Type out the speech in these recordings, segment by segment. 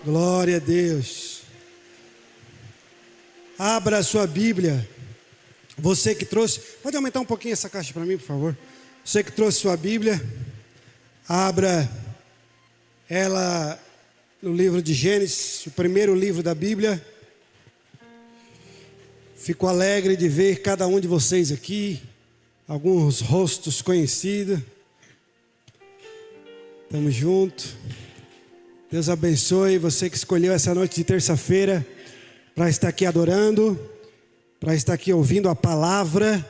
Glória a Deus. Abra a sua Bíblia. Você que trouxe, pode aumentar um pouquinho essa caixa para mim, por favor? Você que trouxe sua Bíblia, abra ela no livro de Gênesis, o primeiro livro da Bíblia. Fico alegre de ver cada um de vocês aqui, alguns rostos conhecidos. Estamos juntos. Deus abençoe você que escolheu essa noite de terça-feira para estar aqui adorando, para estar aqui ouvindo a palavra,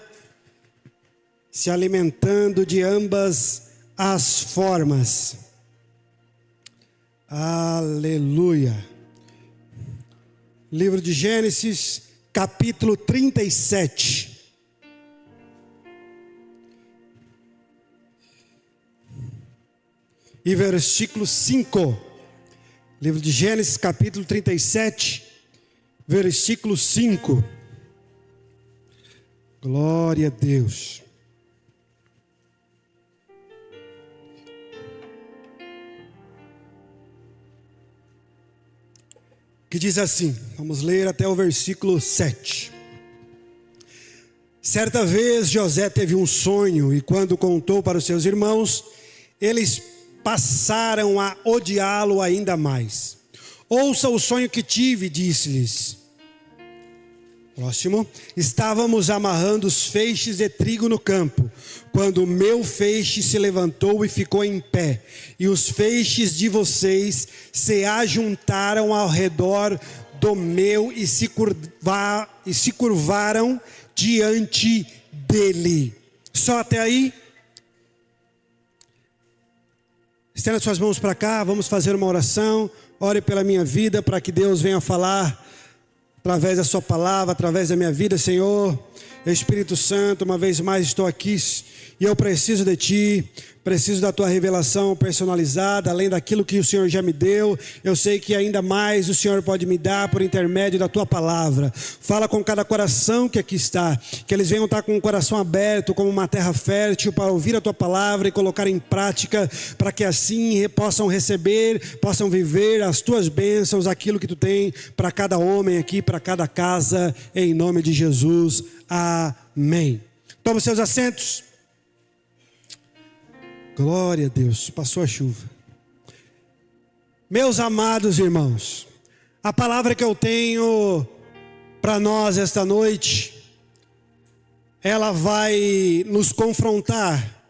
se alimentando de ambas as formas. Aleluia. Livro de Gênesis, capítulo 37. E versículo 5. Livro de Gênesis, capítulo 37, versículo 5. Glória a Deus. Que diz assim, vamos ler até o versículo 7. Certa vez José teve um sonho e quando contou para os seus irmãos, eles passaram a odiá-lo ainda mais. Ouça o sonho que tive, disse-lhes. Próximo. Estávamos amarrando os feixes de trigo no campo, quando o meu feixe se levantou e ficou em pé, e os feixes de vocês se ajuntaram ao redor do meu e se curvaram diante dele. Só até aí? Estenda suas mãos para cá, vamos fazer uma oração. Ore pela minha vida, para que Deus venha falar através da sua palavra, através da minha vida, Senhor. Espírito Santo, uma vez mais estou aqui e eu preciso de Ti, preciso da Tua revelação personalizada, além daquilo que o Senhor já me deu. Eu sei que ainda mais o Senhor pode me dar por intermédio da Tua palavra. Fala com cada coração que aqui está, que eles venham estar com o coração aberto como uma terra fértil para ouvir a Tua palavra e colocar em prática, para que assim possam receber, possam viver as Tuas bênçãos, aquilo que Tu tem para cada homem aqui, para cada casa, em nome de Jesus. Amém. Toma seus assentos. Glória a Deus, passou a chuva. Meus amados irmãos, a palavra que eu tenho para nós esta noite, ela vai nos confrontar,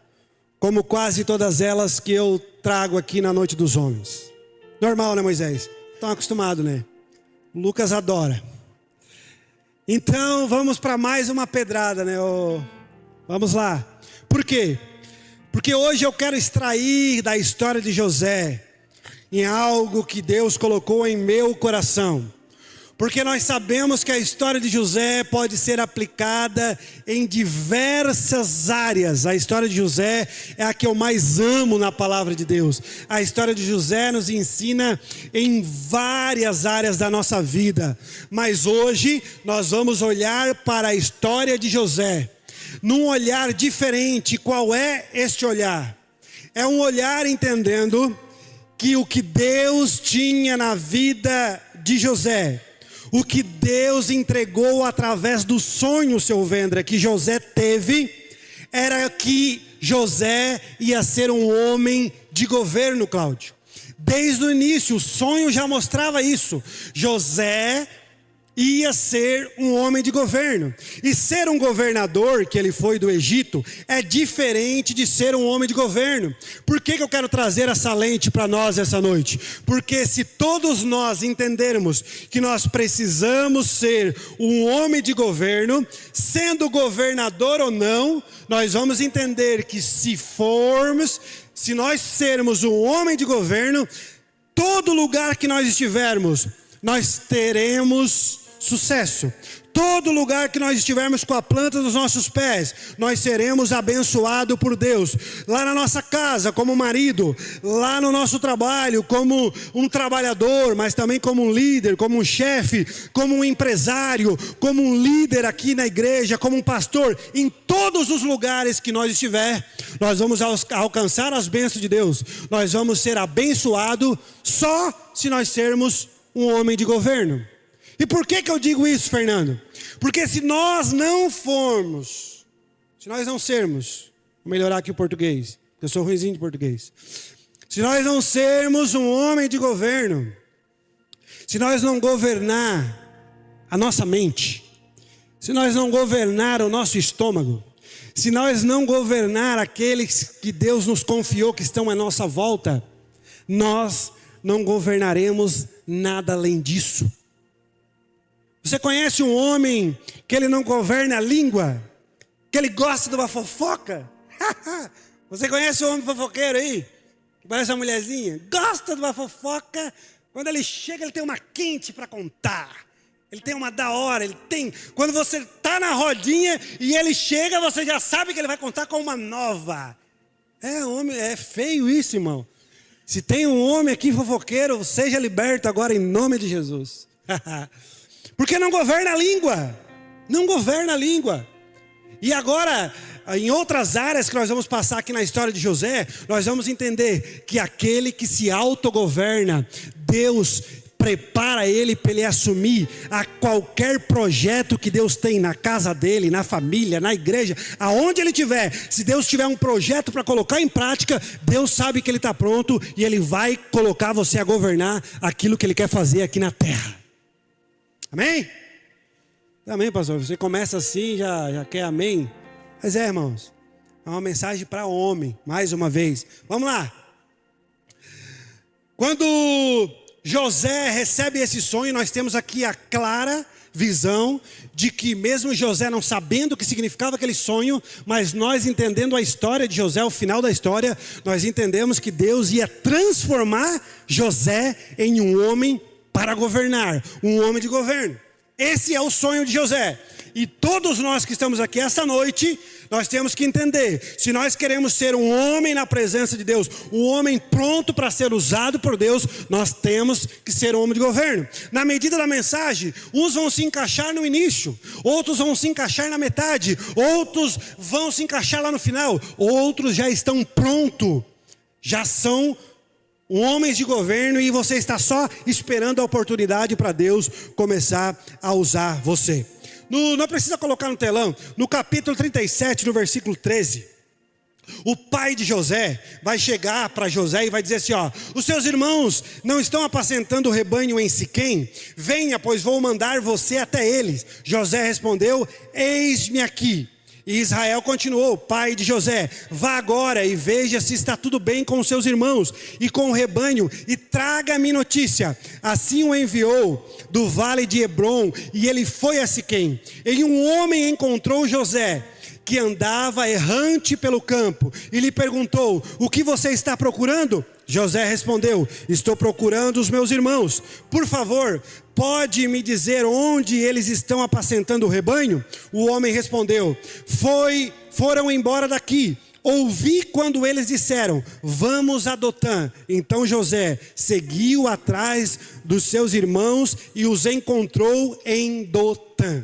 como quase todas elas que eu trago aqui na Noite dos Homens. Normal, né, Moisés? Estão acostumados, né? O Lucas adora. Então vamos para mais uma pedrada, né? Vamos lá. Por quê? Porque hoje eu quero extrair da história de José em algo que Deus colocou em meu coração. Porque nós sabemos que a história de José pode ser aplicada em diversas áreas. A história de José é a que eu mais amo na palavra de Deus. A história de José nos ensina em várias áreas da nossa vida. Mas hoje nós vamos olhar para a história de José num olhar diferente. Qual é este olhar? É um olhar entendendo que o que Deus tinha na vida de José, o que Deus entregou através do sonho, seu Vendra, que José teve, era que José ia ser um homem de governo, Cláudio. Desde o início, o sonho já mostrava isso. José ia ser um homem de governo. E ser um governador, que ele foi do Egito, é diferente de ser um homem de governo. Por que eu quero trazer essa lente para nós essa noite? Porque se todos nós entendermos que nós precisamos ser um homem de governo, sendo governador ou não, nós vamos entender que se nós sermos um homem de governo, todo lugar que nós estivermos, nós teremos sucesso. Todo lugar que nós estivermos com a planta dos nossos pés, nós seremos abençoados por Deus. Lá na nossa casa, como marido, lá no nosso trabalho, como um trabalhador, mas também como um líder, como um chefe, como um empresário, como um líder aqui na igreja, como um pastor. Em todos os lugares que nós estiver, nós vamos alcançar as bênçãos de Deus. Nós vamos ser abençoados só se nós sermos um homem de governo. E por que eu digo isso, Fernando? Porque se nós não sermos, vou melhorar aqui o português, eu sou ruinzinho de português. Se nós não sermos um homem de governo, se nós não governar a nossa mente, se nós não governar o nosso estômago, se nós não governar aqueles que Deus nos confiou que estão à nossa volta, nós não governaremos nada além disso. Você conhece um homem que ele não governa a língua? Que ele gosta de uma fofoca? Você conhece um homem fofoqueiro aí? Que parece uma mulherzinha? Gosta de uma fofoca? Quando ele chega, ele tem uma quente para contar. Ele tem uma da hora, ele tem... Quando você está na rodinha e ele chega, você já sabe que ele vai contar com uma nova. É feio isso, irmão. Se tem um homem aqui fofoqueiro, seja liberto agora em nome de Jesus. Porque não governa a língua. Não governa a língua. E agora, em outras áreas que nós vamos passar aqui na história de José, nós vamos entender que aquele que se autogoverna, Deus prepara ele para ele assumir a qualquer projeto que Deus tem na casa dele, na família, na igreja, aonde ele estiver. Se Deus tiver um projeto para colocar em prática, Deus sabe que ele está pronto e ele vai colocar você a governar aquilo que ele quer fazer aqui na terra. Amém? Amém, pastor. Você começa assim, já quer amém? Mas irmãos, é uma mensagem para homem, mais uma vez. Vamos lá. Quando José recebe esse sonho, nós temos aqui a clara visão de que mesmo José não sabendo o que significava aquele sonho, mas nós entendendo a história de José, o final da história, nós entendemos que Deus ia transformar José em um homem para governar, um homem de governo. Esse é o sonho de José. E todos nós que estamos aqui essa noite, nós temos que entender, se nós queremos ser um homem na presença de Deus, um homem pronto para ser usado por Deus, nós temos que ser um homem de governo. Na medida da mensagem, uns vão se encaixar no início, outros vão se encaixar na metade, outros vão se encaixar lá no final, outros já estão prontos, já são homens de governo e você está só esperando a oportunidade para Deus começar a usar você. Não precisa colocar no telão, no capítulo 37, no versículo 13, o pai de José vai chegar para José e vai dizer assim, os seus irmãos não estão apacentando o rebanho em Siquém? Venha, pois vou mandar você até eles. José respondeu, eis-me aqui. E Israel continuou, pai de José, vá agora e veja se está tudo bem com os seus irmãos e com o rebanho, e traga-me notícia. Assim o enviou do vale de Hebrom, e ele foi a Siquém. E um homem encontrou José, que andava errante pelo campo, e lhe perguntou, o que você está procurando? José respondeu, estou procurando os meus irmãos. Por favor, pode me dizer onde eles estão apacentando o rebanho? O homem respondeu, foram embora daqui. Ouvi quando eles disseram, vamos a Dotã. Então José seguiu atrás dos seus irmãos e os encontrou em Dotã.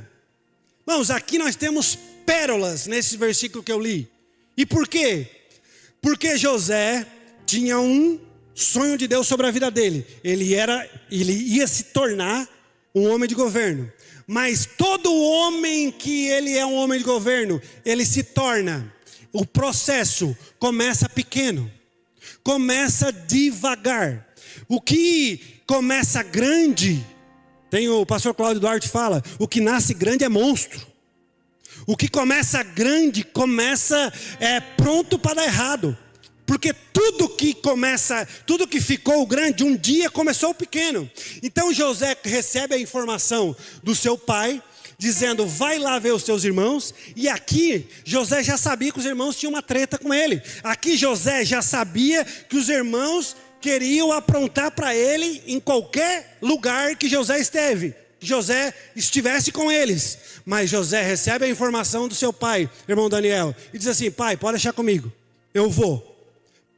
Irmãos, aqui nós temos pérolas nesse versículo que eu li. E por quê? Porque José tinha um sonho de Deus sobre a vida dele. Ele ia se tornar um homem de governo. Mas todo homem que ele é um homem de governo, ele se torna. O processo começa pequeno, começa devagar. O que começa grande, tem o pastor Cláudio Duarte fala, o que nasce grande é monstro. O que começa grande, começa pronto para dar errado. Porque tudo que ficou grande, um dia começou pequeno. Então José recebe a informação do seu pai, dizendo, vai lá ver os teus irmãos. E aqui, José já sabia que os irmãos tinham uma treta com ele. Aqui José já sabia que os irmãos queriam aprontar para ele em qualquer lugar que José esteve. José estivesse com eles. Mas José recebe a informação do seu pai, irmão Daniel, e diz assim, pai, pode deixar comigo, eu vou.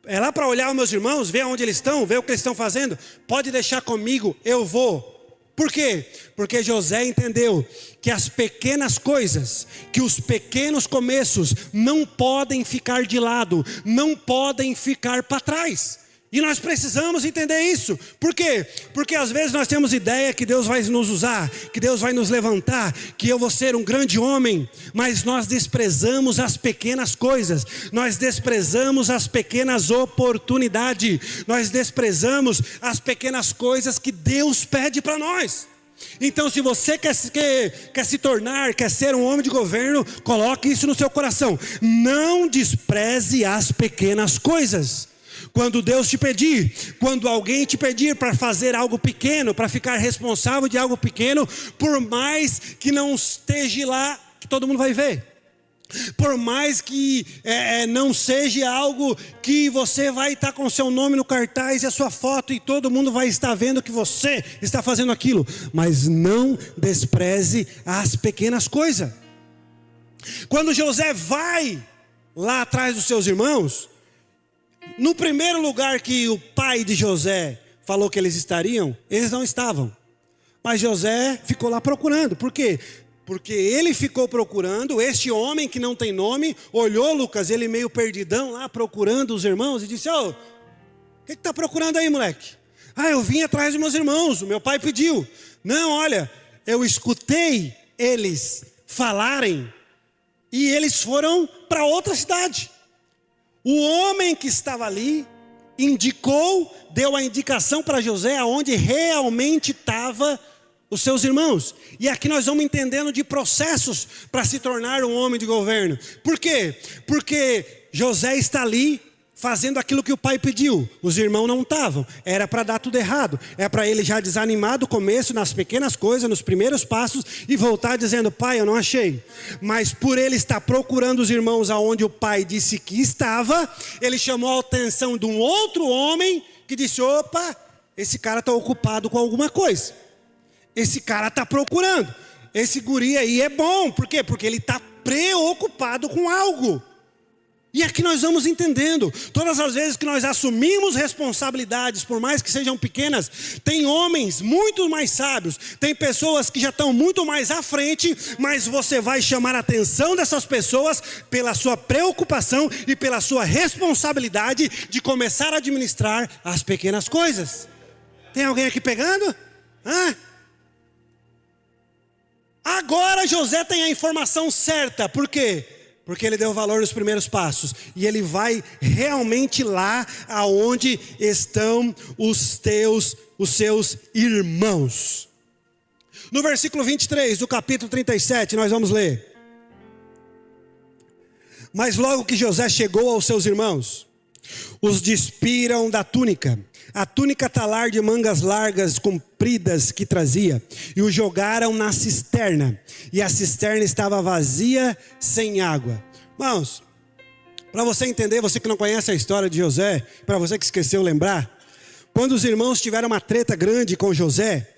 É lá para olhar os meus irmãos, ver onde eles estão, ver o que eles estão fazendo. Pode deixar comigo, eu vou. Por quê? Porque José entendeu que as pequenas coisas, que os pequenos começos não podem ficar de lado, não podem ficar para trás. E nós precisamos entender isso. Por quê? Porque às vezes nós temos ideia que Deus vai nos usar, que Deus vai nos levantar, que eu vou ser um grande homem, mas nós desprezamos as pequenas coisas, nós desprezamos as pequenas oportunidades, nós desprezamos as pequenas coisas que Deus pede para nós. Então, se você quer se tornar, quer ser um homem de governo, coloque isso no seu coração. Não despreze as pequenas coisas. Quando Deus te pedir, quando alguém te pedir para fazer algo pequeno, para ficar responsável de algo pequeno, por mais que não esteja lá, que todo mundo vai ver. Por mais que não seja algo que você vai estar com o seu nome no cartaz e a sua foto e todo mundo vai estar vendo que você está fazendo aquilo. Mas não despreze as pequenas coisas. Quando José vai lá atrás dos seus irmãos, no primeiro lugar que o pai de José falou que eles estariam, eles não estavam. Mas José ficou lá procurando. Por quê? Porque ele ficou procurando, este homem que não tem nome, olhou Lucas, ele meio perdidão lá, procurando os irmãos, e disse: o que está procurando aí, moleque? Eu vim atrás dos meus irmãos, o meu pai pediu. Não, olha, eu escutei eles falarem, e eles foram para outra cidade. O homem que estava ali deu a indicação para José aonde realmente estava os seus irmãos. E aqui nós vamos entendendo de processos para se tornar um homem de governo. Por quê? Porque José está ali fazendo aquilo que o pai pediu. Os irmãos não estavam. Era para dar tudo errado. É para ele já desanimar do começo, nas pequenas coisas, nos primeiros passos, e voltar dizendo: pai, eu não achei. Mas por ele estar procurando os irmãos aonde o pai disse que estava, ele chamou a atenção de um outro homem que disse: opa, esse cara está ocupado com alguma coisa. Esse cara está procurando. Esse guri aí é bom. Por quê? Porque ele está preocupado com algo. E aqui nós vamos entendendo. Todas as vezes que nós assumimos responsabilidades, por mais que sejam pequenas, tem homens muito mais sábios, tem pessoas que já estão muito mais à frente, mas você vai chamar a atenção dessas pessoas pela sua preocupação e pela sua responsabilidade de começar a administrar as pequenas coisas. Tem alguém aqui pegando? Agora José tem a informação certa. Por quê? Porque ele deu valor nos primeiros passos. E ele vai realmente lá aonde estão os seus irmãos. No versículo 23 do capítulo 37, nós vamos ler: mas logo que José chegou aos seus irmãos, os despiram da túnica, a túnica talar de mangas largas compridas que trazia, e o jogaram na cisterna, e a cisterna estava vazia, sem água. Irmãos, para você entender, você que não conhece a história de José, para você que esqueceu lembrar, quando os irmãos tiveram uma treta grande com José,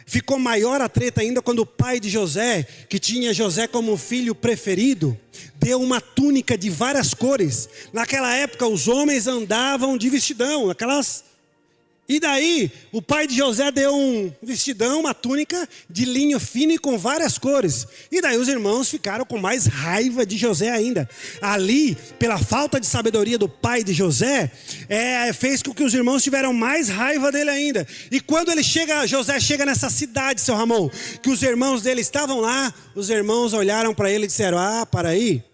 ficou maior a treta ainda quando o pai de José, que tinha José como filho preferido, deu uma túnica de várias cores. Naquela época os homens andavam de vestidão, E daí o pai de José deu um vestidão, uma túnica de linho fino e com várias cores. E daí os irmãos ficaram com mais raiva de José ainda. Ali, pela falta de sabedoria do pai de José, fez com que os irmãos tiveram mais raiva dele ainda. E quando José chega nessa cidade, seu Ramon, que os irmãos dele estavam lá, os irmãos olharam para ele e disseram: para aí,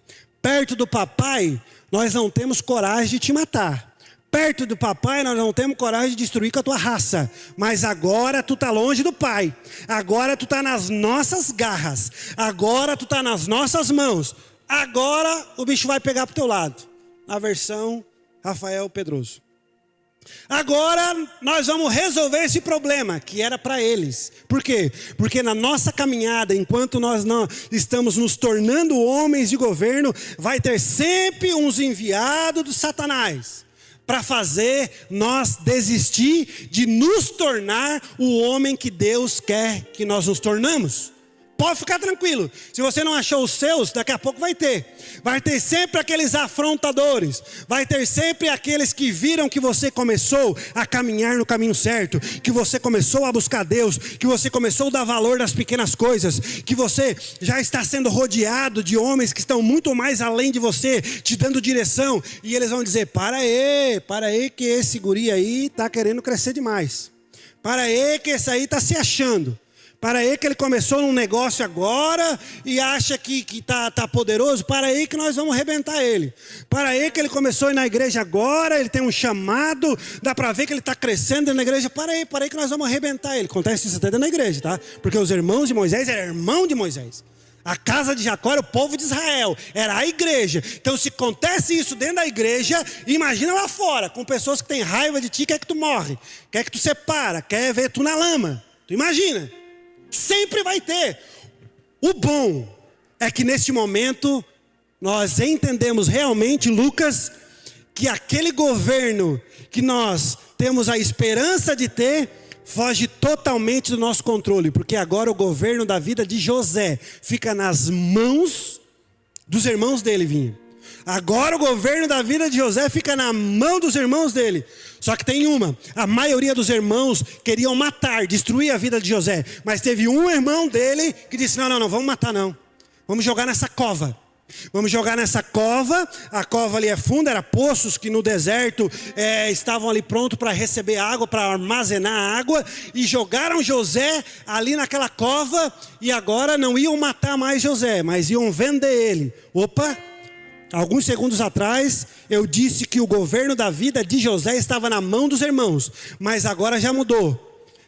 perto do papai, nós não temos coragem de te matar. Perto do papai nós não temos coragem de destruir com a tua raça. Mas agora tu está longe do pai. Agora tu está nas nossas garras. Agora tu está nas nossas mãos. Agora o bicho vai pegar para o teu lado. A versão Rafael Pedroso. Agora nós vamos resolver esse problema que era para eles. Por quê? Porque na nossa caminhada, enquanto nós não estamos nos tornando homens de governo, vai ter sempre uns enviados do Satanás para fazer nós desistir de nos tornar o homem que Deus quer que nós nos tornamos. Pode ficar tranquilo. Se você não achou os seus, daqui a pouco vai ter. Vai ter sempre aqueles afrontadores. Vai ter sempre aqueles que viram que você começou a caminhar no caminho certo. Que você começou a buscar Deus. Que você começou a dar valor das pequenas coisas. Que você já está sendo rodeado de homens que estão muito mais além de você, te dando direção. E eles vão dizer, para aí que esse guri aí está querendo crescer demais. Para aí que esse aí está se achando. Para aí que ele começou num negócio agora e acha que tá poderoso. Para aí que nós vamos arrebentar ele. Para aí que ele começou a ir na igreja agora, ele tem um chamado, dá para ver que ele está crescendo na igreja. Para aí que nós vamos arrebentar ele. Acontece isso até dentro da igreja, tá? Porque os irmãos de Moisés eram irmãos de Moisés. A casa de Jacó era o povo de Israel, era a igreja. Então se acontece isso dentro da igreja, imagina lá fora, com pessoas que têm raiva de ti, quer que tu morre, quer que tu separa, quer ver tu na lama. Tu imagina? Sempre vai ter. O bom é que neste momento nós entendemos realmente, Lucas, que aquele governo que nós temos a esperança de ter foge totalmente do nosso controle, porque agora o governo da vida de José fica nas mãos dos irmãos dele, vinha. Agora o governo da vida de José fica na mão dos irmãos dele. Só que tem a maioria dos irmãos queriam matar, destruir a vida de José. Mas teve um irmão dele que disse, não, vamos matar não. Vamos jogar nessa cova. Vamos jogar nessa cova. A cova ali é funda, era poços que no deserto estavam ali prontos para receber água, para armazenar água. E jogaram José ali naquela cova. E agora não iam matar mais José, mas iam vender ele. Opa! Alguns segundos atrás, eu disse que o governo da vida de José estava na mão dos irmãos. Mas agora já mudou.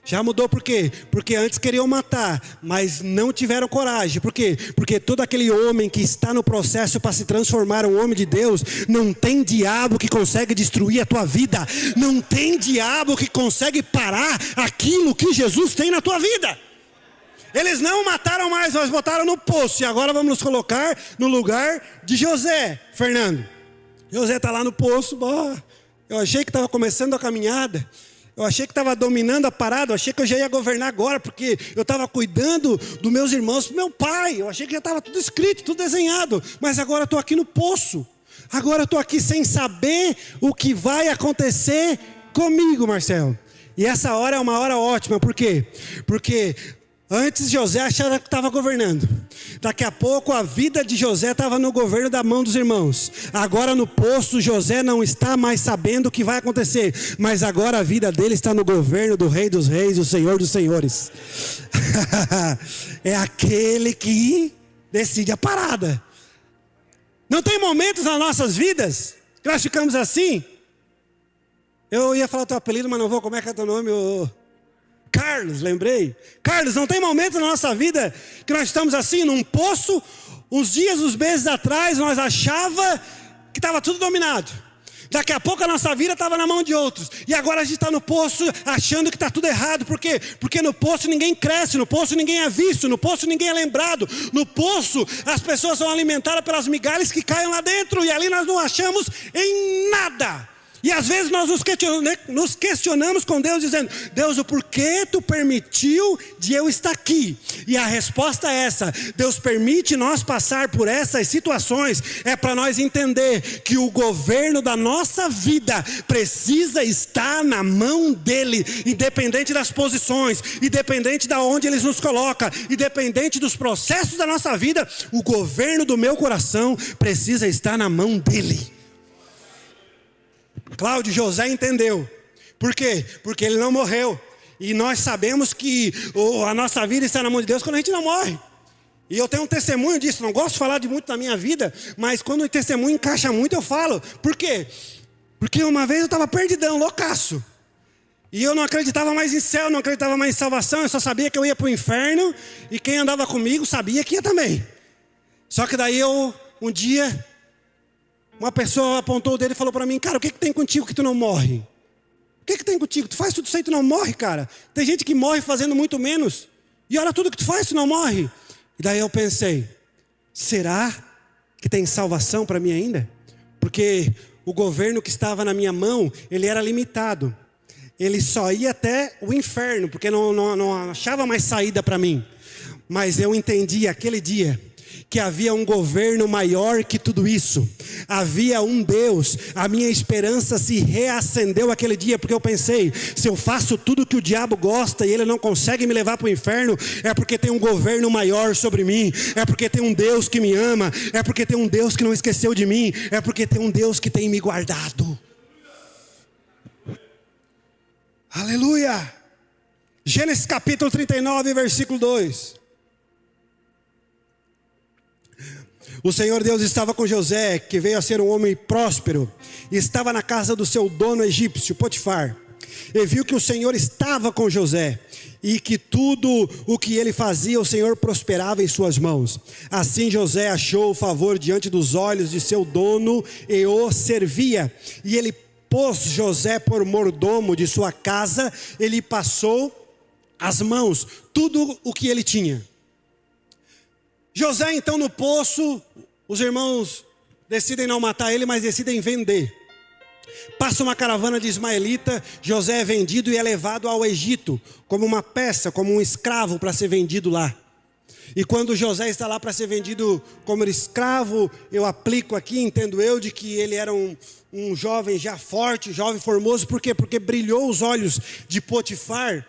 Já mudou por quê? Porque antes queriam matar, mas não tiveram coragem. Por quê? Porque todo aquele homem que está no processo para se transformar um homem de Deus, não tem diabo que consegue destruir a tua vida. Não tem diabo que consegue parar aquilo que Jesus tem na tua vida. Eles não mataram mais, nós botaram no poço. E agora vamos nos colocar no lugar de José, Fernando. José está lá no poço. Eu achei que estava começando a caminhada. Eu achei que estava dominando a parada. Eu achei que eu já ia governar agora, porque eu estava cuidando dos meus irmãos, do meu pai. Eu achei que já estava tudo escrito, tudo desenhado. Mas agora estou aqui no poço. Agora estou aqui sem saber o que vai acontecer comigo, Marcelo. E essa hora é uma hora ótima. Por quê? Porque antes José achava que estava governando. Daqui a pouco a vida de José estava no governo da mão dos irmãos. Agora no poço José não está mais sabendo o que vai acontecer. Mas agora a vida dele está no governo do Rei dos Reis, do Senhor dos Senhores. É aquele que decide a parada. Não tem momentos nas nossas vidas que nós ficamos assim. Eu ia falar o teu apelido, mas não vou. Como é que é teu nome? Carlos, lembrei. Carlos, não tem momento na nossa vida que nós estamos assim num poço. Uns dias, uns meses atrás, nós achava que estava tudo dominado. Daqui a pouco a nossa vida estava na mão de outros. E agora a gente está no poço achando que está tudo errado. Por quê? Porque no poço ninguém cresce, no poço ninguém é visto, no poço ninguém é lembrado. No poço as pessoas são alimentadas pelas migalhas que caem lá dentro. E ali nós não achamos em nada. E às vezes nós nos questionamos com Deus, dizendo: Deus, o porquê tu permitiu de eu estar aqui? E a resposta é essa: Deus permite nós passar por essas situações, é para nós entender que o governo da nossa vida precisa estar na mão dele, independente das posições, independente de onde ele nos coloca, independente dos processos da nossa vida. O governo do meu coração precisa estar na mão dele. Cláudio José entendeu. Por quê? Porque ele não morreu. E nós sabemos que a nossa vida está na mão de Deus quando a gente não morre. E eu tenho um testemunho disso. Não gosto de falar de muito da minha vida, mas quando o testemunho encaixa muito, eu falo. Por quê? Porque uma vez eu estava perdidão, loucaço. E eu não acreditava mais em céu, não acreditava mais em salvação. Eu só sabia que eu ia para o inferno. E quem andava comigo sabia que ia também. Só que daí um dia, uma pessoa apontou o dedo e falou para mim: cara, o que tem contigo que tu não morre? O que tem contigo? Tu faz tudo isso aí, tu não morre, cara. Tem gente que morre fazendo muito menos. E olha tudo que tu faz, tu não morre. E daí eu pensei: será que tem salvação para mim ainda? Porque o governo que estava na minha mão, ele era limitado. ele só ia até o inferno, porque não achava mais saída para mim. Mas eu entendi aquele dia que havia um governo maior que tudo isso. Havia um Deus. A minha esperança se reacendeu aquele dia, porque eu pensei, se eu faço tudo que o diabo gosta e ele não consegue me levar para o inferno, é porque tem um governo maior sobre mim, é porque tem um Deus que me ama, é porque tem um Deus que não esqueceu de mim, é porque tem um Deus que tem me guardado. Aleluia! Gênesis capítulo 39, versículo 2. O Senhor Deus estava com José, que veio a ser um homem próspero, e estava na casa do seu dono egípcio, Potifar. E viu que o Senhor estava com José, e que tudo o que ele fazia, o Senhor prosperava em suas mãos. Assim José achou favor diante dos olhos de seu dono, e o servia. E ele pôs José por mordomo de sua casa, ele passou as mãos, tudo o que ele tinha. José então no poço, os irmãos decidem não matar ele, mas decidem vender. Passa uma caravana de ismaelita, José é vendido e é levado ao Egito, como uma peça, como um escravo para ser vendido lá. E quando José está lá para ser vendido como escravo, eu aplico aqui, entendo eu, de que ele era um jovem já forte, jovem formoso. Por quê? Porque brilhou os olhos de Potifar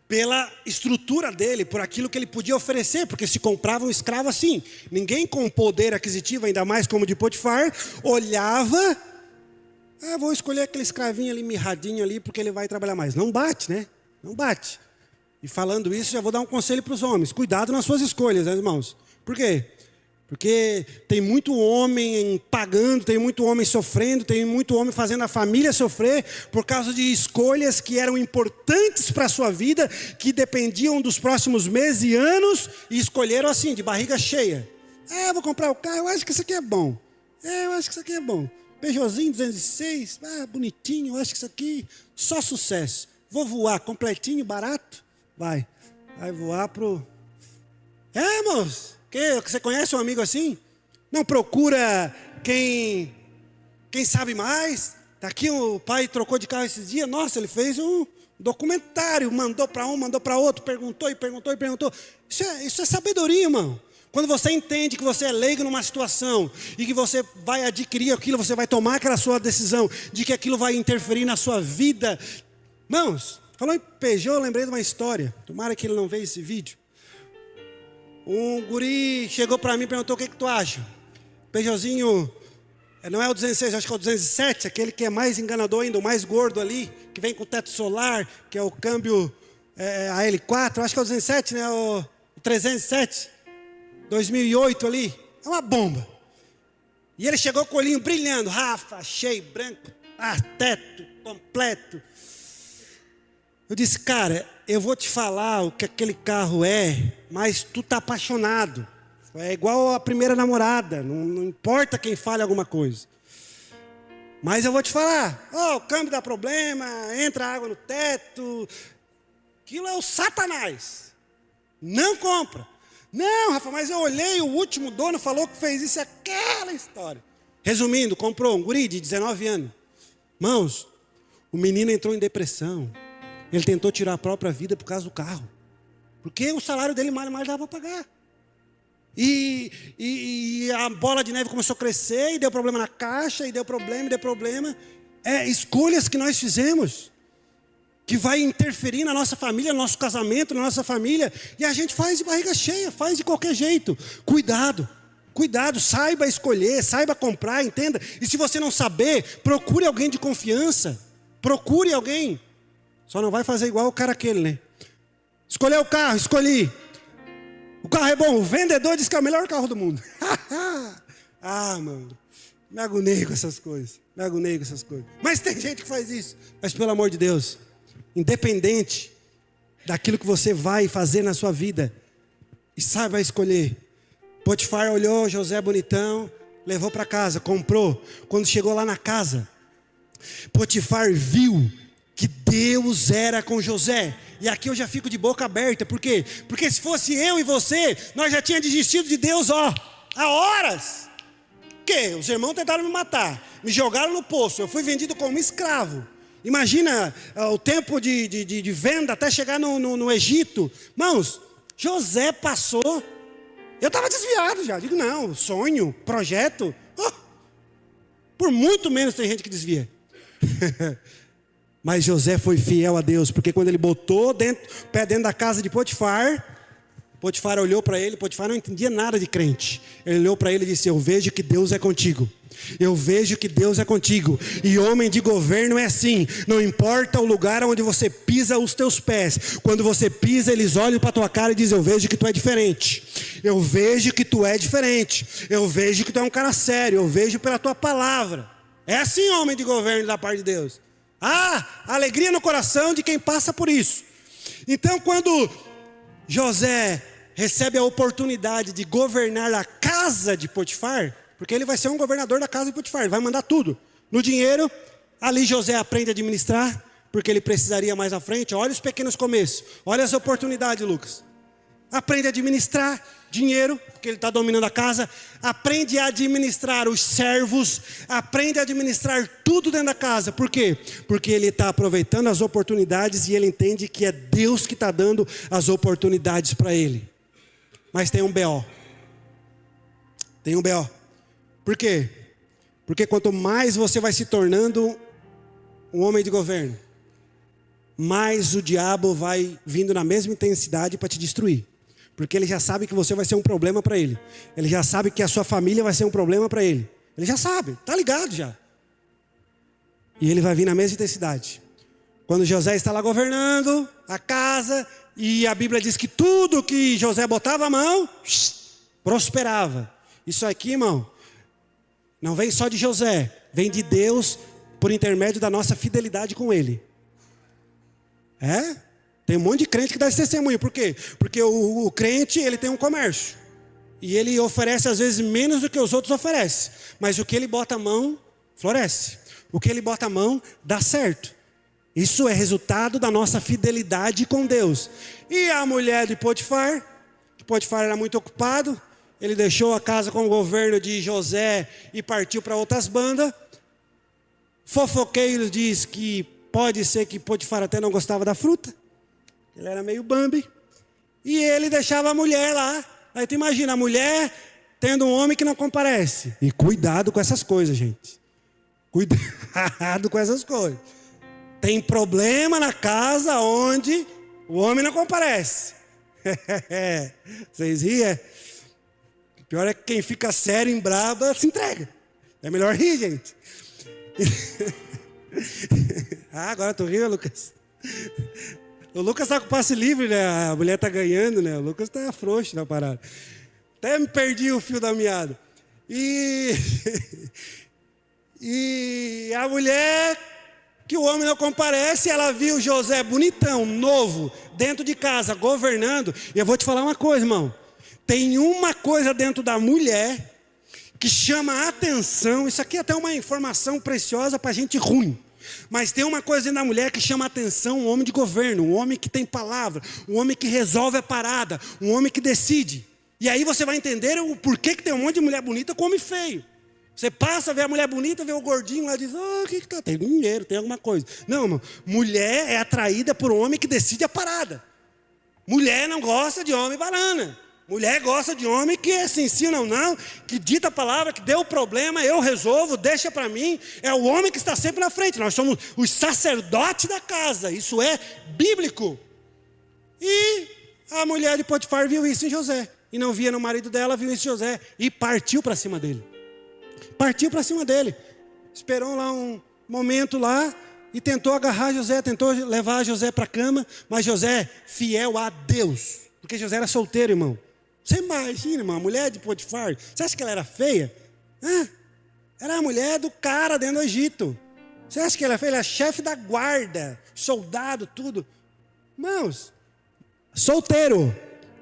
pela estrutura dele, por aquilo que ele podia oferecer, porque se comprava um escravo assim. Ninguém com poder aquisitivo, ainda mais como de Potifar, olhava, vou escolher aquele escravinho ali, mirradinho ali, porque ele vai trabalhar mais. Não bate, né? Não bate. E falando isso, já vou dar um conselho para os homens. Cuidado nas suas escolhas, né, irmãos? Por quê? Porque tem muito homem pagando, tem muito homem sofrendo, tem muito homem fazendo a família sofrer por causa de escolhas que eram importantes para a sua vida, que dependiam dos próximos meses e anos, e escolheram assim, de barriga cheia. Vou comprar o carro, eu acho que isso aqui é bom. Eu acho que isso aqui é bom. Peugeotzinho 206, bonitinho, eu acho que isso aqui, só sucesso. Vou voar completinho, barato, vai voar pro... irmãos... Você conhece um amigo assim? Não procura quem sabe mais. Daqui o pai trocou de carro esses dias. Nossa, ele fez um documentário. Mandou para um, mandou para outro. Perguntou e perguntou e perguntou. Isso é sabedoria, irmão. Quando você entende que você é leigo numa situação e que você vai adquirir aquilo, você vai tomar aquela sua decisão de que aquilo vai interferir na sua vida. Irmãos, falou em Peugeot, eu lembrei de uma história. Tomara que ele não veja esse vídeo. Um guri chegou para mim e perguntou: o que tu acha? Peugeotzinho, não é o 206, acho que é o 207, aquele que é mais enganador ainda, o mais gordo ali, que vem com teto solar, que é o câmbio AL4, acho que é o 207, né? O 307, 2008 ali, é uma bomba. E ele chegou com o olhinho brilhando, Rafa, cheio, branco, teto completo. Eu disse: cara, eu vou te falar o que aquele carro é, mas tu tá apaixonado. É igual a primeira namorada, não importa quem fale alguma coisa. Mas eu vou te falar, o câmbio dá problema, entra água no teto. Aquilo é o Satanás. Não compra. Não, Rafa, mas eu olhei, o último dono falou que fez isso e aquela história. Resumindo, comprou um guri de 19 anos. Irmãos, o menino entrou em depressão. Ele tentou tirar a própria vida por causa do carro. Porque o salário dele mais dava para pagar. E a bola de neve começou a crescer, e deu problema na caixa, e deu problema. Escolhas que nós fizemos, que vai interferir na nossa família, no nosso casamento, na nossa família. E a gente faz de barriga cheia, faz de qualquer jeito. Cuidado, saiba escolher, saiba comprar, entenda. E se você não saber, procure alguém de confiança. Procure alguém. Só não vai fazer igual o cara aquele, né? Escolheu o carro, escolhi. O carro é bom, o vendedor disse que é o melhor carro do mundo. Mano, me agonei com essas coisas. Mas tem gente que faz isso. Mas pelo amor de Deus, independente daquilo que você vai fazer na sua vida, e saiba escolher. Potifar olhou, José bonitão, levou para casa, comprou. Quando chegou lá na casa, Potifar viu que Deus era com José. E aqui eu já fico de boca aberta. Por quê? Porque se fosse eu e você, nós já tínhamos desistido de Deus, há horas. Porque os irmãos tentaram me matar, me jogaram no poço, eu fui vendido como escravo. Imagina o tempo de venda até chegar no Egito. Irmãos, José passou. Eu estava desviado já. Digo, não, sonho, projeto. Por muito menos tem gente que desvia. Mas José foi fiel a Deus, porque quando ele botou o pé dentro da casa de Potifar, Potifar olhou para ele. Potifar não entendia nada de crente. Ele olhou para ele e disse: eu vejo que Deus é contigo. Eu vejo que Deus é contigo. E homem de governo é assim. Não importa o lugar onde você pisa os teus pés. Quando você pisa, eles olham para a tua cara e dizem: eu vejo que tu é diferente. Eu vejo que tu é diferente. Eu vejo que tu é um cara sério. Eu vejo pela tua palavra. É assim, homem de governo da parte de Deus. Alegria no coração de quem passa por isso. Então, quando José recebe a oportunidade de governar a casa de Potifar, porque ele vai ser um governador da casa de Potifar, ele vai mandar tudo. No dinheiro, ali José aprende a administrar, porque ele precisaria mais à frente. Olha os pequenos começos, olha as oportunidades, Lucas. Aprende a administrar dinheiro, porque ele está dominando a casa. Aprende a administrar os servos. Aprende a administrar tudo dentro da casa. Por quê? Porque ele está aproveitando as oportunidades e ele entende que é Deus que está dando as oportunidades para ele. Mas tem um BO. Tem um BO. Por quê? Porque quanto mais você vai se tornando um homem de governo, mais o diabo vai vindo na mesma intensidade para te destruir. Porque ele já sabe que você vai ser um problema para ele. Ele já sabe que a sua família vai ser um problema para ele. Ele já sabe, está ligado já. E ele vai vir na mesma intensidade. Quando José está lá governando a casa, e a Bíblia diz que tudo que José botava a mão, prosperava. Isso aqui, irmão, não vem só de José, vem de Deus por intermédio da nossa fidelidade com ele. Tem um monte de crente que dá esse testemunho. Por quê? Porque o crente, ele tem um comércio. E ele oferece às vezes menos do que os outros oferecem. Mas o que ele bota a mão, floresce. O que ele bota a mão, dá certo. Isso é resultado da nossa fidelidade com Deus. E a mulher de Potifar, que Potifar era muito ocupado, ele deixou a casa com o governo de José e partiu para outras bandas. Fofoqueiros diz que pode ser que Potifar até não gostava da fruta. Ele era meio Bambi. E ele deixava a mulher lá. Aí tu imagina, a mulher tendo um homem que não comparece. E cuidado com essas coisas, gente. Cuidado com essas coisas. Tem problema na casa onde o homem não comparece. Vocês riem? O pior é que quem fica sério em braba se entrega. É melhor rir, gente. Agora tu riu, Lucas? O Lucas está com passe livre, né? A mulher está ganhando, né? O Lucas está frouxo na parada. Até me perdi o fio da meada. E a mulher, que o homem não comparece, ela viu José bonitão, novo, dentro de casa, governando. E eu vou te falar uma coisa, irmão. Tem uma coisa dentro da mulher que chama a atenção. Isso aqui é até uma informação preciosa para gente ruim. Mas tem uma coisa dentro da mulher que chama a atenção: um homem de governo, um homem que tem palavra, um homem que resolve a parada, um homem que decide. E aí você vai entender o porquê que tem um monte de mulher bonita com homem feio. Você passa a ver a mulher bonita, vê o gordinho lá e diz: o que tá? Tem dinheiro, tem alguma coisa. Não, irmão, mulher é atraída por um homem que decide a parada. Mulher não gosta de homem banana. Mulher gosta de homem que é assim, sim ou não, que dita a palavra, que deu o problema, eu resolvo, deixa para mim. É o homem que está sempre na frente. Nós somos os sacerdotes da casa. Isso é bíblico. E a mulher de Potifar viu isso em José. E não via no marido dela, viu isso em José. E partiu para cima dele. Partiu para cima dele. Esperou lá um momento lá e tentou agarrar José, tentou levar José para a cama. Mas José, fiel a Deus. Porque José era solteiro, irmão. Você imagina, irmão, a mulher de Potifar, você acha que ela era feia? Era a mulher do cara dentro do Egito. Você acha que ela é feia? Ela é chefe da guarda, soldado, tudo. Irmãos, solteiro,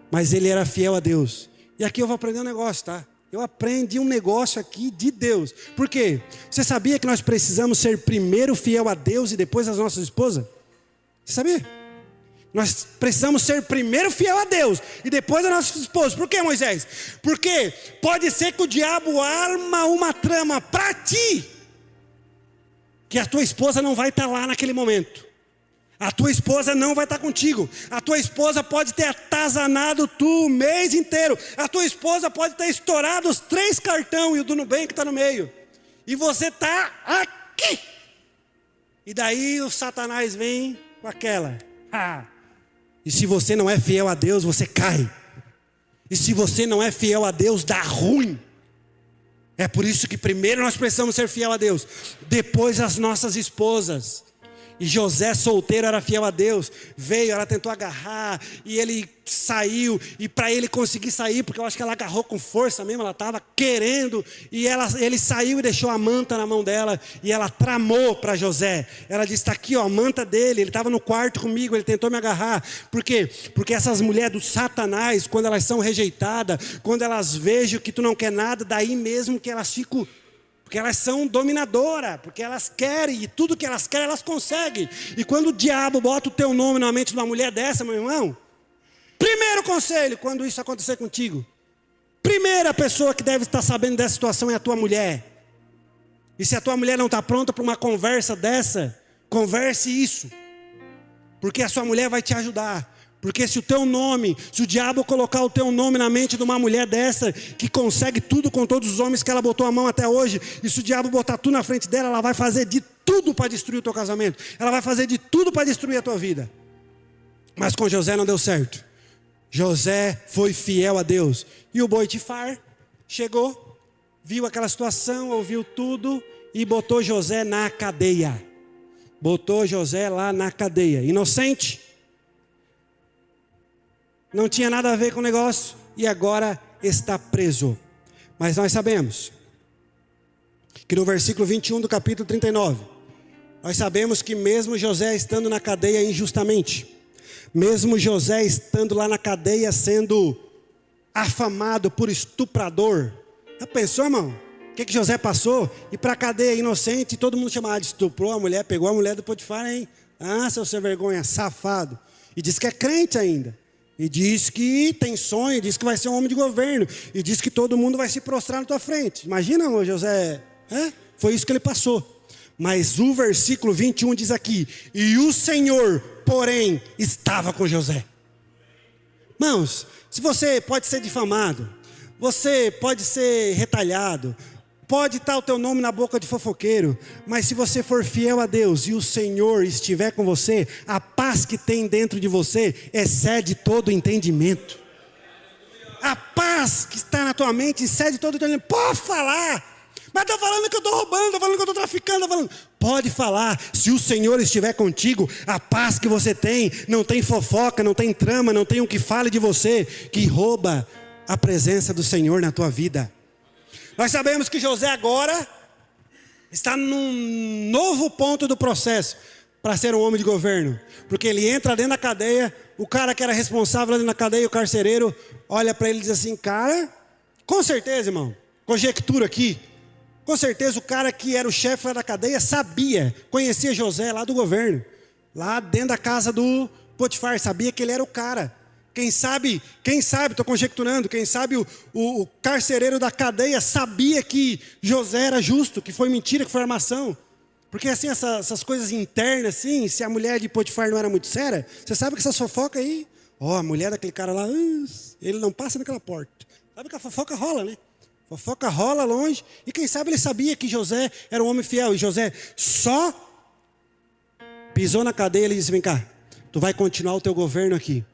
mas ele era fiel a Deus. E aqui eu vou aprender um negócio, tá? Eu aprendi um negócio aqui de Deus. Por quê? Você sabia que nós precisamos ser primeiro fiel a Deus e depois às nossas esposas? Você sabia? Nós precisamos ser primeiro fiel a Deus e depois a nossa esposa. Por que, Moisés? Porque pode ser que o diabo arma uma trama para ti, que a tua esposa não vai estar lá naquele momento. A tua esposa não vai estar contigo. A tua esposa pode ter atazanado tu o mês inteiro. A tua esposa pode ter estourado os 3 cartões e o do Nubank está no meio. E você está aqui. E daí o Satanás vem com aquela. E se você não é fiel a Deus, você cai. E se você não é fiel a Deus, dá ruim. É por isso que primeiro nós precisamos ser fiel a Deus. Depois as nossas esposas. E José solteiro era fiel a Deus. Veio, ela tentou agarrar. E ele saiu. E para ele conseguir sair, porque eu acho que ela agarrou com força mesmo. Ela estava querendo. E ele saiu e deixou a manta na mão dela. E ela tramou para José. Ela disse, está aqui ó, a manta dele. Ele estava no quarto comigo, ele tentou me agarrar. Por quê? Porque essas mulheres do Satanás, quando elas são rejeitadas, quando elas vejam que tu não quer nada, daí mesmo que elas ficam... Porque elas são dominadoras, porque elas querem, e tudo que elas querem, elas conseguem. E quando o diabo bota o teu nome na mente de uma mulher dessa, meu irmão, primeiro conselho, quando isso acontecer contigo, primeira pessoa que deve estar sabendo dessa situação é a tua mulher. E se a tua mulher não está pronta para uma conversa dessa, converse isso. Porque a sua mulher vai te ajudar. Porque se o diabo colocar o teu nome na mente de uma mulher dessa, que consegue tudo com todos os homens que ela botou a mão até hoje, e se o diabo botar tu na frente dela, ela vai fazer de tudo para destruir o teu casamento. Ela vai fazer de tudo para destruir a tua vida. Mas com José não deu certo. José foi fiel a Deus. E o Potifar chegou, viu aquela situação, ouviu tudo e botou José na cadeia. Botou José lá na cadeia. Inocente. Não tinha nada a ver com o negócio e agora está preso. Mas nós sabemos que no versículo 21 do capítulo 39, nós sabemos que mesmo José estando na cadeia injustamente, mesmo José estando lá na cadeia sendo afamado por estuprador, já pensou, irmão? O que José passou? Ir para a cadeia inocente e todo mundo chamava de estuprou a mulher, pegou a mulher do Potifar, hein? Ah, seu sem vergonha, safado. E diz que é crente ainda. E diz que tem sonho, diz que vai ser um homem de governo. E diz que todo mundo vai se prostrar na tua frente. Imagina, amor, José. Foi isso que ele passou. Mas o versículo 21 diz aqui: e o Senhor, porém, estava com José. Irmãos, se você pode ser difamado, você pode ser retalhado, pode estar o teu nome na boca de fofoqueiro, mas se você for fiel a Deus e o Senhor estiver com você, a paz que tem dentro de você excede todo o entendimento. A paz que está na tua mente excede todo o entendimento. Pode falar, mas estou falando que eu estou roubando, estou falando que eu estou traficando, estou falando. Pode falar, se o Senhor estiver contigo, a paz que você tem, não tem fofoca, não tem trama, não tem um que fale de você, que rouba a presença do Senhor na tua vida. Nós sabemos que José agora está num novo ponto do processo para ser um homem de governo. Porque ele entra dentro da cadeia, o cara que era responsável dentro da cadeia, o carcereiro, olha para ele e diz assim, cara, com certeza, irmão, conjectura aqui, com certeza o cara que era o chefe lá da cadeia sabia, conhecia José lá do governo, lá dentro da casa do Potifar, sabia que ele era o cara. Quem sabe, estou conjecturando, quem sabe o carcereiro da cadeia sabia que José era justo, que foi mentira, que foi armação. Porque assim, essas coisas internas, assim, se a mulher de Potifar não era muito séria, você sabe que essa fofoca aí, a mulher daquele cara lá, ele não passa naquela porta. Sabe que a fofoca rola, né? Fofoca rola longe, e quem sabe ele sabia que José era um homem fiel, e José só pisou na cadeia e ele disse, vem cá, tu vai continuar o teu governo aqui.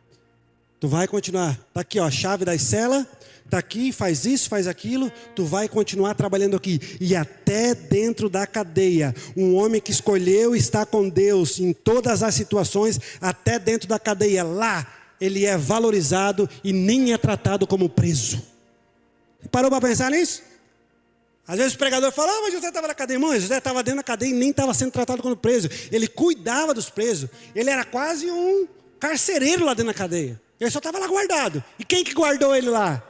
Tu vai continuar, está aqui ó, a chave das celas, está aqui, faz isso, faz aquilo, tu vai continuar trabalhando aqui. E até dentro da cadeia, um homem que escolheu estar com Deus em todas as situações, até dentro da cadeia, lá ele é valorizado e nem é tratado como preso. Parou para pensar nisso? Às vezes o pregador fala, mas José estava na cadeia. Irmão, José estava dentro da cadeia e nem estava sendo tratado como preso. Ele cuidava dos presos, ele era quase um carcereiro lá dentro da cadeia. Ele só estava lá guardado. E quem que guardou ele lá?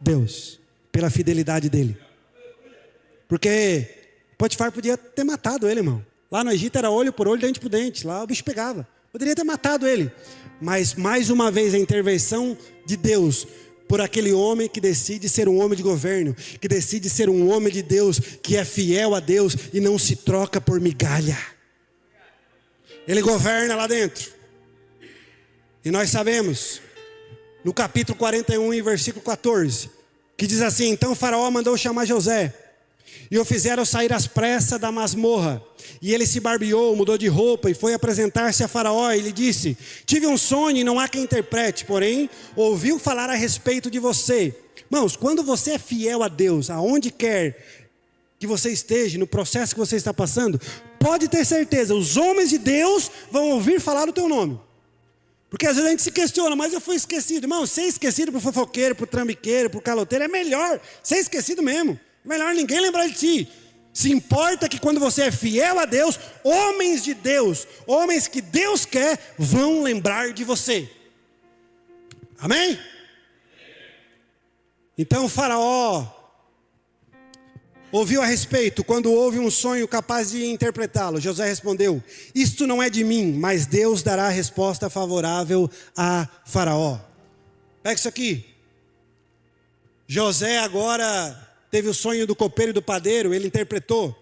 Deus, pela fidelidade dele. Porque Potifar podia ter matado ele, irmão. Lá no Egito era olho por olho, dente por dente. Lá o bicho pegava. Poderia ter matado ele. Mas mais uma vez a intervenção de Deus por aquele homem que decide ser um homem de governo, que decide ser um homem de Deus, que é fiel a Deus e não se troca por migalha. Ele governa lá dentro. E nós sabemos, no capítulo 41, em versículo 14, que diz assim: então o faraó mandou chamar José, e o fizeram sair às pressas da masmorra. E ele se barbeou, mudou de roupa e foi apresentar-se a faraó. E lhe disse: tive um sonho e não há quem interprete, porém ouviu falar a respeito de você. Irmãos, quando você é fiel a Deus, aonde quer que você esteja, no processo que você está passando, pode ter certeza, os homens de Deus vão ouvir falar o teu nome. Porque às vezes a gente se questiona: mas eu fui esquecido. Irmão, ser esquecido por fofoqueiro, por trambiqueiro, por caloteiro, é melhor ser esquecido mesmo. Melhor ninguém lembrar de ti. Se importa que quando você é fiel a Deus, homens de Deus, homens que Deus quer, vão lembrar de você. Amém? Então o faraó ouviu a respeito. Quando houve um sonho capaz de interpretá-lo, José respondeu: isto não é de mim, mas Deus dará a resposta favorável a faraó. Pega isso aqui. José agora teve o sonho do copeiro e do padeiro, ele interpretou,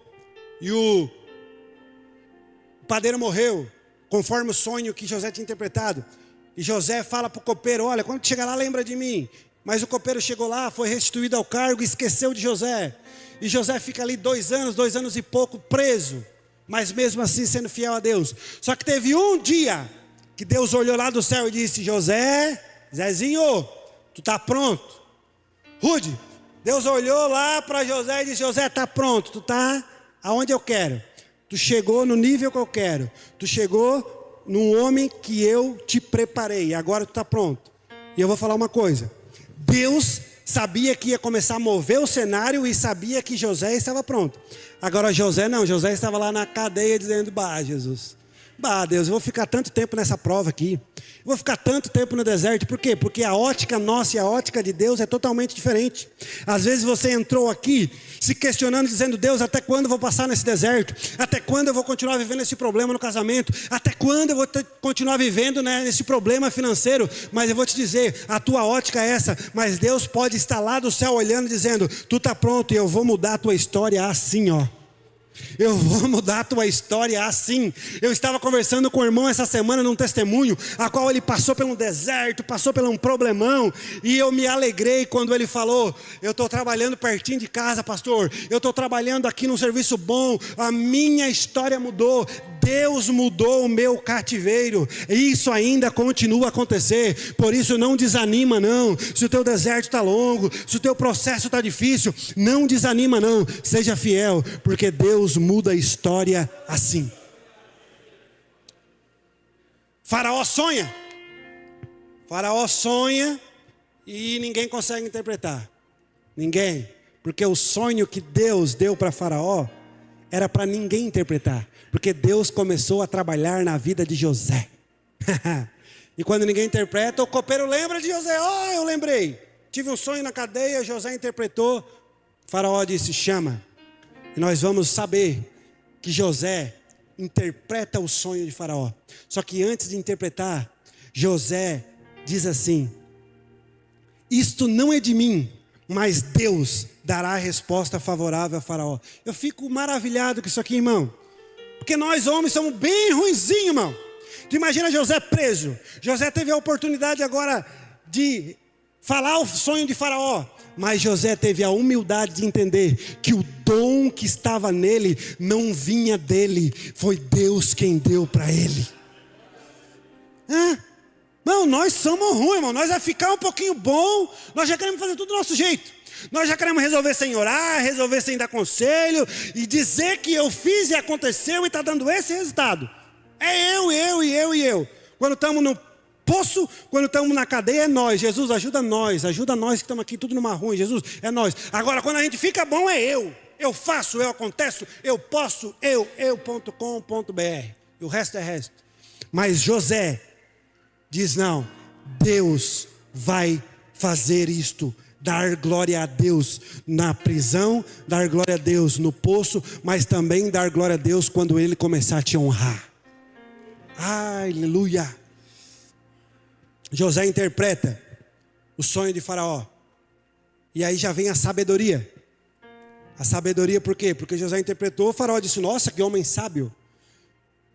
e o padeiro morreu, conforme o sonho que José tinha interpretado. E José fala para o copeiro: olha, quando chegar lá lembra de mim. Mas o copeiro chegou lá, foi restituído ao cargo e esqueceu de José. E José fica ali 2 anos e pouco preso, mas mesmo assim sendo fiel a Deus. Só que teve um dia que Deus olhou lá do céu e disse: José, Zezinho, tu está pronto. Rude, Deus olhou lá para José e disse: José, está pronto, tu está aonde eu quero. Tu chegou no nível que eu quero. Tu chegou num homem que eu te preparei. Agora tu está pronto. E eu vou falar uma coisa. Deus sabia que ia começar a mover o cenário e sabia que José estava pronto. Agora José não, José estava lá na cadeia dizendo: bah, Jesus, bah, Deus, eu vou ficar tanto tempo nessa prova aqui. Eu vou ficar tanto tempo no deserto. Por quê? Porque a ótica nossa e a ótica de Deus é totalmente diferente. Às vezes você entrou aqui se questionando, dizendo: Deus, até quando eu vou passar nesse deserto? Até quando eu vou continuar vivendo esse problema no casamento? Até quando eu vou continuar vivendo, né, nesse problema financeiro? Mas eu vou te dizer, a tua ótica é essa. Mas Deus pode estar lá do céu olhando, dizendo: tu está pronto e eu vou mudar a tua história assim, ó. Eu vou mudar a tua história assim. Eu estava conversando com o irmão essa semana num testemunho, a qual ele passou por um deserto, passou por um problemão, e eu me alegrei quando ele falou: eu estou trabalhando pertinho de casa, pastor, eu estou trabalhando aqui num serviço bom, a minha história mudou. Deus mudou o meu cativeiro, e isso ainda continua a acontecer. Por isso não desanima não. Se o teu deserto está longo, se o teu processo está difícil, não desanima não. Seja fiel, porque Deus muda a história assim. Faraó sonha e ninguém consegue interpretar. Ninguém, porque o sonho que Deus deu para Faraó era para ninguém interpretar, porque Deus começou a trabalhar na vida de José. E quando ninguém interpreta, o copeiro lembra de José. Oh, eu lembrei, tive um sonho na cadeia, José interpretou. Faraó disse: chama. E nós vamos saber que José interpreta o sonho de Faraó. Só que antes de interpretar, José diz assim: isto não é de mim, mas Deus dará a resposta favorável a Faraó. Eu fico maravilhado com isso aqui, irmão, porque nós homens somos bem ruinzinhos, irmão. Tu imagina José preso. José teve a oportunidade agora de falar o sonho de Faraó, mas José teve a humildade de entender que o dom que estava nele não vinha dele, foi Deus quem deu para ele. Não, nós somos ruins, irmão. Nós vai ficar um pouquinho bom, nós já queremos fazer tudo do nosso jeito. Nós já queremos resolver sem orar, resolver sem dar conselho, e dizer que eu fiz e aconteceu e está dando esse resultado. É eu. Quando estamos no poço, quando estamos na cadeia, é nós. Jesus, ajuda nós que estamos aqui tudo numa ruim. Jesus, é nós. Agora, quando a gente fica bom, é eu faço, eu aconteço, eu posso, eu.com.br, e o resto é resto. Mas José diz: não, Deus vai fazer isto. Dar glória a Deus na prisão, dar glória a Deus no poço, mas também dar glória a Deus quando Ele começar a te honrar. Aleluia. José interpreta. o sonho de Faraó. E aí já vem a sabedoria. A sabedoria por quê? Porque José interpretou, o Faraó disse, nossa, que homem sábio.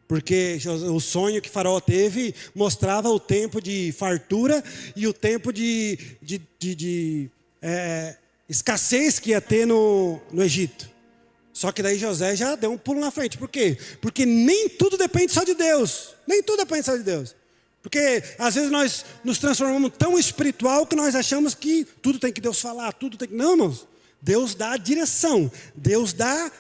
Porque o sonho que Faraó teve mostrava o tempo de fartura e o tempo de escassez que ia ter no Egito. Só que daí José já deu um pulo na frente. Por quê? Porque nem tudo depende só de Deus. Nem tudo depende só de Deus. Porque às vezes nós nos transformamos tão espiritual que nós achamos que tudo tem que Deus falar, tudo tem que... Não, irmãos. Deus dá direção, Deus dá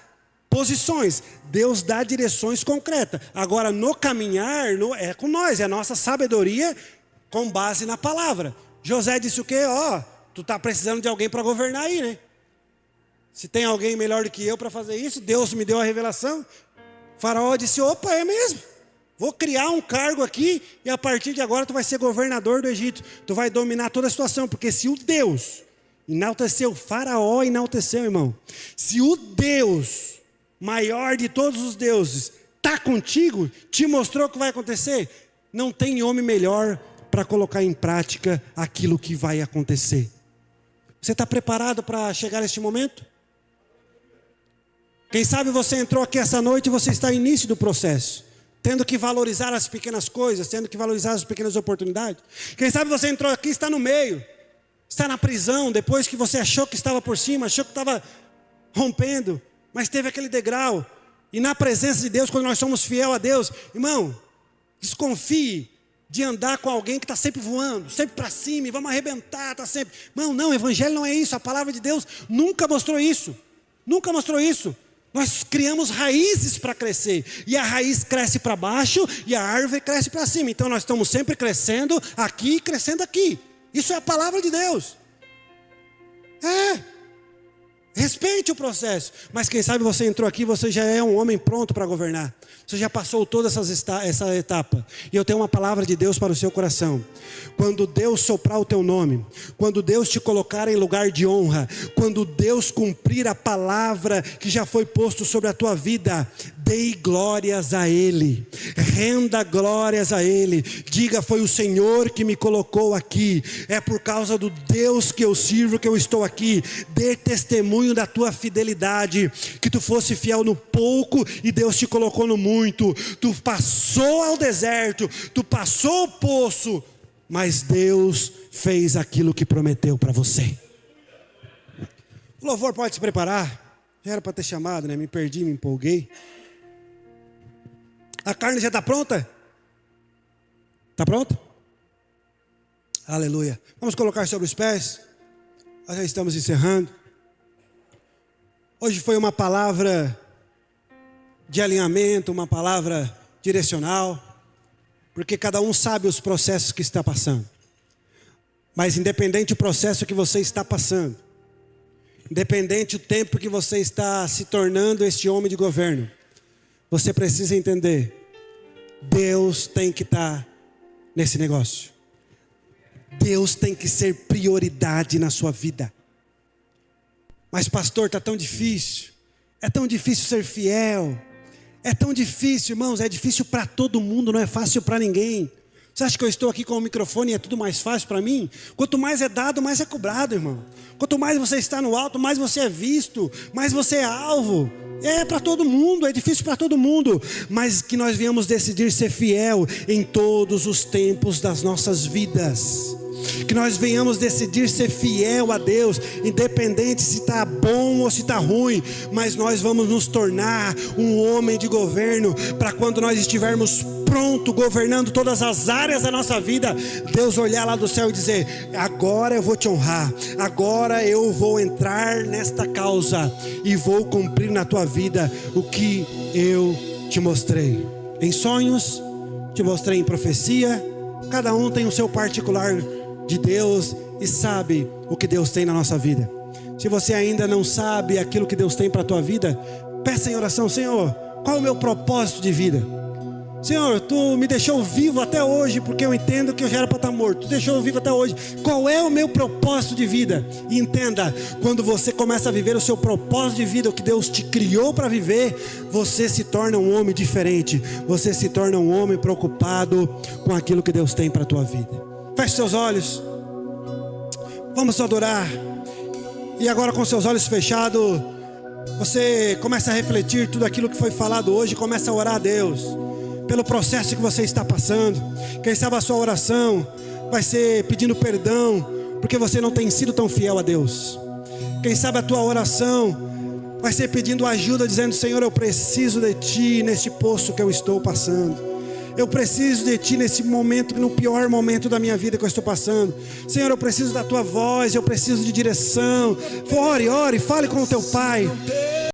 posições, Deus dá direções concretas. Agora no caminhar é com nós, é a nossa sabedoria com base na palavra. José disse o quê? Tu está precisando de alguém para governar aí, né? Se tem alguém melhor do que eu para fazer isso, Deus me deu a revelação. Faraó disse, opa, é mesmo? Vou criar um cargo aqui e a partir de agora tu vai ser governador do Egito. Tu vai dominar toda a situação, porque se o Deus enalteceu, Faraó enalteceu, irmão. Se o Deus maior de todos os deuses está contigo, te mostrou o que vai acontecer, não tem homem melhor para colocar em prática aquilo que vai acontecer. Você está preparado para chegar neste momento? Quem sabe você entrou aqui essa noite e você está no início do processo, tendo que valorizar as pequenas coisas, tendo que valorizar as pequenas oportunidades. Quem sabe você entrou aqui e está no meio, está na prisão, depois que você achou que estava por cima, achou que estava rompendo, mas teve aquele degrau. E na presença de Deus, quando nós somos fiel a Deus, irmão, desconfie de andar com alguém que está sempre voando, sempre para cima, e vamos arrebentar, está sempre... Não, o evangelho não é isso, a palavra de Deus nunca mostrou isso. Nunca mostrou isso. Nós criamos raízes para crescer, e a raiz cresce para baixo, e a árvore cresce para cima. Então nós estamos sempre crescendo aqui e crescendo aqui. Isso é a palavra de Deus. Respeite o processo. Mas quem sabe você entrou aqui, você já é um homem pronto para governar. Você já passou toda essa etapa. E eu tenho uma palavra de Deus para o seu coração. Quando Deus soprar o teu nome, quando Deus te colocar em lugar de honra, quando Deus cumprir a palavra que já foi posto sobre a tua vida, dê glórias a Ele, renda glórias a Ele, diga, foi o Senhor que me colocou aqui, é por causa do Deus que eu sirvo que eu estou aqui. Dê testemunho da tua fidelidade, que tu fosse fiel no pouco e Deus te colocou no muito. Tu passou ao deserto, tu passou o poço, mas Deus fez aquilo que prometeu para você. O louvor pode se preparar. Já era para ter chamado, né? Me perdi, me empolguei. A carne já está pronta? Está pronta? Aleluia. Vamos colocar sobre os pés. Nós já estamos encerrando. Hoje foi uma palavra de alinhamento, uma palavra direcional, porque cada um sabe os processos que está passando. Mas independente do processo que você está passando, independente do tempo que você está se tornando este homem de governo, você precisa entender, Deus tem que estar nesse negócio. Deus tem que ser prioridade na sua vida. Mas pastor, está tão difícil. É tão difícil ser fiel. É tão difícil, irmãos. É difícil para todo mundo, não é fácil para ninguém. Você acha que eu estou aqui com o microfone e é tudo mais fácil para mim? Quanto mais é dado, mais é cobrado, irmão. Quanto mais você está no alto, mais você é visto, mais você é alvo. É para todo mundo, é difícil para todo mundo. Mas que nós venhamos decidir ser fiel em todos os tempos das nossas vidas. Que nós venhamos decidir ser fiel a Deus, independente se está bom ou se está ruim, mas nós vamos nos tornar um homem de governo, para quando nós estivermos pronto, governando todas as áreas da nossa vida, Deus olhar lá do céu e dizer, agora eu vou te honrar, agora eu vou entrar nesta causa, e vou cumprir na tua vida o que eu te mostrei, em sonhos, te mostrei em profecia. Cada um tem o seu particular de Deus e sabe o que Deus tem na nossa vida. Se você ainda não sabe aquilo que Deus tem para a tua vida, peça em oração, Senhor, qual é o meu propósito de vida? Senhor, tu me deixou vivo até hoje, porque eu entendo que eu já era para estar morto. Tu deixou eu vivo até hoje. Qual é o meu propósito de vida? E entenda, quando você começa a viver o seu propósito de vida, o que Deus te criou para viver, você se torna um homem diferente. Você se torna um homem preocupado com aquilo que Deus tem para a tua vida. Feche seus olhos. Vamos adorar. E agora, com seus olhos fechados, você começa a refletir tudo aquilo que foi falado hoje, começa a orar a Deus pelo processo que você está passando. Quem sabe a sua oração vai ser pedindo perdão porque você não tem sido tão fiel a Deus. Quem sabe a tua oração vai ser pedindo ajuda, dizendo: Senhor, eu preciso de Ti neste poço que eu estou passando. Eu preciso de Ti nesse momento, no pior momento da minha vida que eu estou passando. Senhor, eu preciso da Tua voz, eu preciso de direção. Ore, fale com o teu Pai.